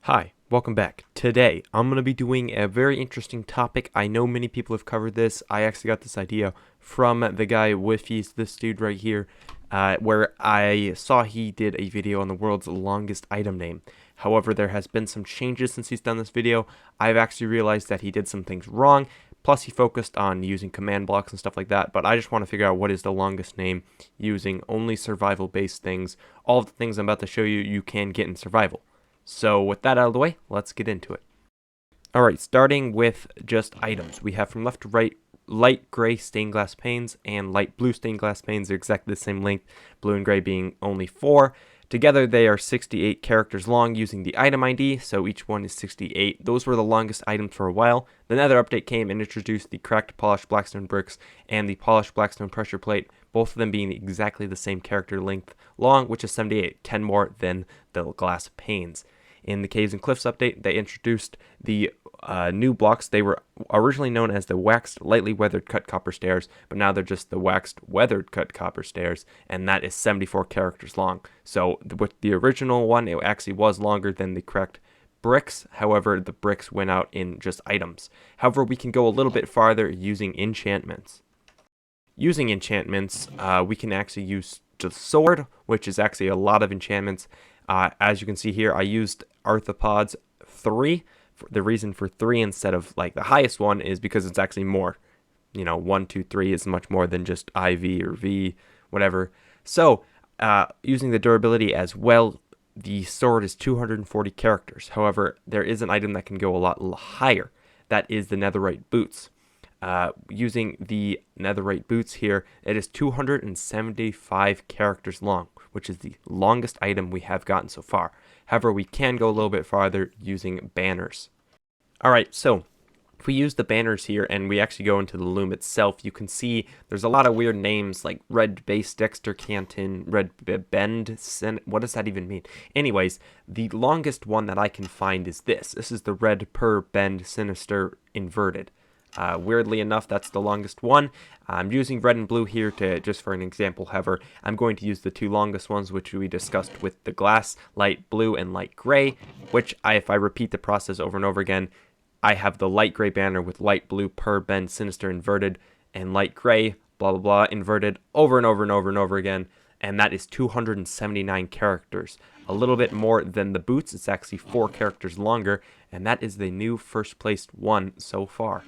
Hi, welcome back. Today, I'm going to be doing a very interesting topic. I know many people have covered this. I actually got this idea from the guy Whiffy's, this dude right here, where I saw he did a video on the world's longest item name. However, there has been some changes since he's done this video. I've actually realized that he did some things wrong. Plus, he focused on using command blocks and stuff like that, but I just want to figure out what is the longest name using only survival-based things. All of the things I'm about to show you, you can get in survival. So with that out of the way, let's get into it. Alright, starting with just items. We have from left to right, light gray stained glass panes and light blue stained glass panes. They're exactly the same length, blue and gray being only 4. Together they are 68 characters long using the item ID, so each one is 68. Those were the longest items for a while. The Nether update came and introduced the cracked polished blackstone bricks and the polished blackstone pressure plate, both of them being exactly the same character length long, which is 78, 10 more than the glass panes. In the Caves and Cliffs update, they introduced the new blocks. They were originally known as the waxed lightly weathered cut copper stairs, but now they're just the waxed weathered cut copper stairs, and that is 74 characters long. So with the original one, it actually was longer than the correct bricks. However, the bricks went out in just items. However, we can go a little bit farther using enchantments. Using enchantments, we can actually use the sword, which is actually a lot of enchantments. As you can see here, I used arthropods 3. The reason for 3 instead of like the highest one is because it's actually more. 1, 2, 3 is much more than just IV or V, whatever. So, using the durability as well, the sword is 240 characters. However, there is an item that can go a lot higher. That is the netherite boots. Using the netherite boots here, it is 275 characters long, which is the longest item we have gotten so far. However, we can go a little bit farther using banners. Alright, so if we use the banners here and we actually go into the loom itself, you can see there's a lot of weird names like Red Base Dexter Canton, Red Bend, what does that even mean? Anyways, the longest one that I can find is this. This is the Red Per Bend Sinister Inverted. Weirdly enough, that's the longest one. I'm using red and blue here just for an example. However, I'm going to use the two longest ones, which we discussed with the glass, light blue and light gray, which if I repeat the process over and over again, I have the light gray banner with light blue per bend sinister inverted and light gray blah blah blah inverted over and over and over and over again, and that is 279 characters. A little bit more than the boots. It's actually 4 characters longer, and that is the new first placed one so far.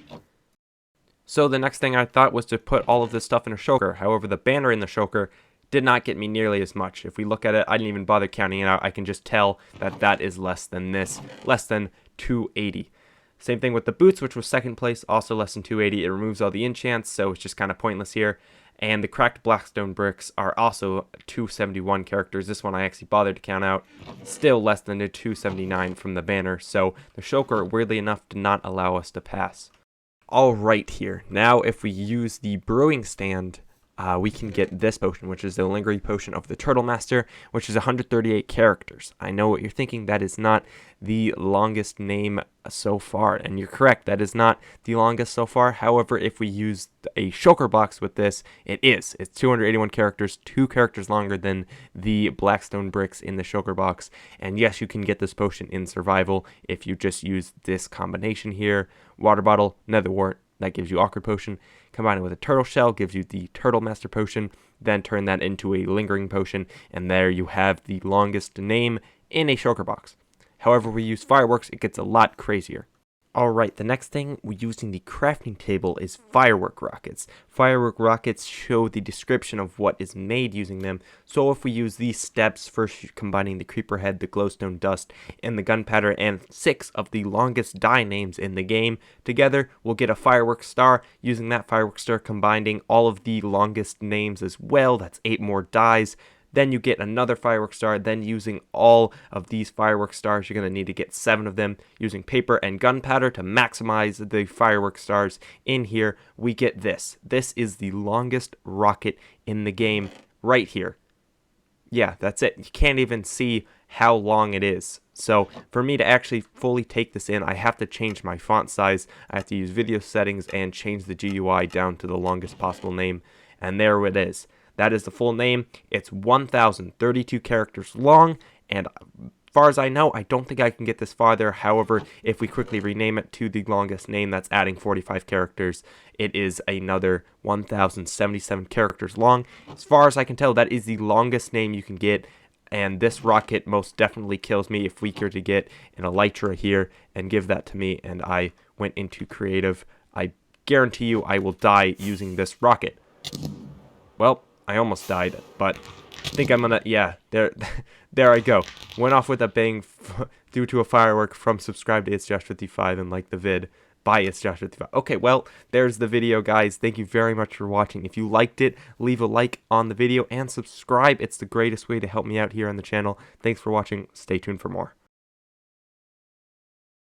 So the next thing I thought was to put all of this stuff in a shulker. However, the banner in the shulker did not get me nearly as much. If we look at it, I didn't even bother counting it out. I can just tell that that is less than this, less than 280. Same thing with the boots, which was second place, also less than 280. It removes all the enchants, so it's just kind of pointless here. And the cracked blackstone bricks are also 271 characters. This one I actually bothered to count out. Still less than the 279 from the banner, so the shulker, weirdly enough, did not allow us to pass. Alright here, now if we use the brewing stand, we can get this potion, which is the lingering potion of the Turtle Master, which is 138 characters. I know what you're thinking, that is not the longest name so far, and you're correct, that is not the longest so far. However, if we use a shulker box with this, it is. It's 281 characters, 2 characters longer than the blackstone bricks in the shulker box. And yes, you can get this potion in survival if you just use this combination here. Water bottle, nether wart, that gives you awkward potion. Combine it with a turtle shell, gives you the turtle master potion. Then turn that into a lingering potion, and there you have the longest name in a shulker box. However, we use fireworks, it gets a lot crazier. Alright, the next thing we're using the crafting table is firework rockets. Firework rockets show the description of what is made using them. So if we use these steps, first combining the creeper head, the glowstone dust, and the gunpowder, and 6 of the longest die names in the game together, we'll get a firework star. Using that firework star, combining all of the longest names as well, that's 8 more dies. Then you get another firework star. Then using all of these firework stars, you're going to need to get 7 of them. Using paper and gunpowder to maximize the firework stars in here, we get this. This is the longest rocket in the game right here. Yeah, that's it. You can't even see how long it is. So for me to actually fully take this in, I have to change my font size. I have to use video settings and change the GUI down to the longest possible name. And there it is. That is the full name. It's 1,032 characters long, and far as I know, I don't think I can get this farther. However, if we quickly rename it to the longest name, that's adding 45 characters, it is another 1,077 characters long. As far as I can tell, that is the longest name you can get, and this rocket most definitely kills me if we were to get an elytra here and give that to me, and I went into creative. I guarantee you I will die using this rocket. Well, I almost died, but I think I'm gonna, yeah, there I go. Went off with a bang due to a firework from subscribe to It's Josh55 and like the vid by It's Josh55. Okay, well, there's the video, guys. Thank you very much for watching. If you liked it, leave a like on the video and subscribe. It's the greatest way to help me out here on the channel. Thanks for watching. Stay tuned for more.